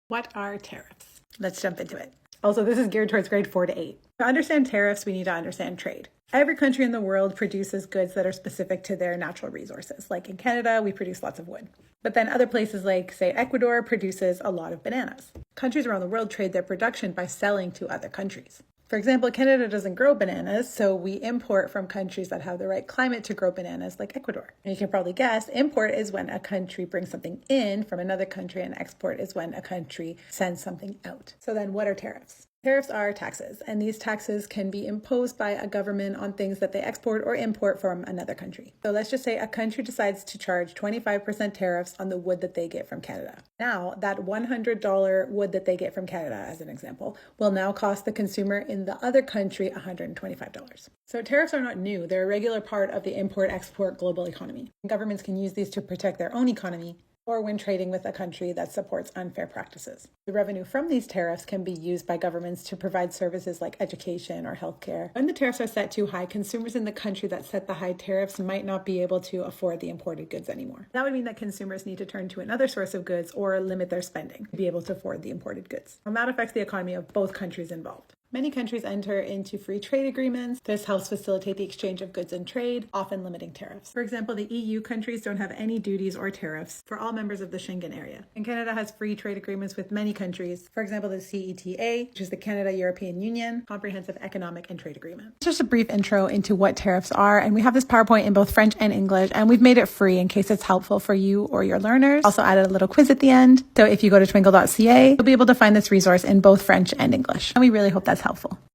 What are tariffs? Let's jump into it. Also, this is geared towards grade 4 to 8. To understand tariffs, we need to understand trade. Every country in the world produces goods that are specific to their natural resources. Like in Canada, we produce lots of wood. But then other places like, say, Ecuador produces a lot of bananas. Countries around the world trade their production by selling to other countries. For example, Canada doesn't grow bananas, so we import from countries that have the right climate to grow bananas, like Ecuador. And you can probably guess, import is when a country brings something in from another country, and export is when a country sends something out. So then what are tariffs? Tariffs are taxes, and these taxes can be imposed by a government on things that they export or import from another country. So let's just say a country decides to charge 25% tariffs on the wood that they get from Canada. Now, that $100 wood that they get from Canada, as an example, will now cost the consumer in the other country $125. So tariffs are not new. They're a regular part of the import-export global economy. Governments can use these to protect their own economy, or when trading with a country that supports unfair practices. The revenue from these tariffs can be used by governments to provide services like education or healthcare. When the tariffs are set too high, consumers in the country that set the high tariffs might not be able to afford the imported goods anymore. That would mean that consumers need to turn to another source of goods or limit their spending to be able to afford the imported goods. And that affects the economy of both countries involved. Many countries enter into free trade agreements. This helps facilitate the exchange of goods and trade, often limiting tariffs. For example, the EU countries don't have any duties or tariffs for all members of the Schengen area. And Canada has free trade agreements with many countries. For example, the CETA, which is the Canada-European Union Comprehensive Economic and Trade Agreement. Just a brief intro into what tariffs are, and we have this PowerPoint in both French and English, and we've made it free in case it's helpful for you or your learners. Also added a little quiz at the end. So if you go to twinkle.ca, you'll be able to find this resource in both French and English. And we really hope that's helpful.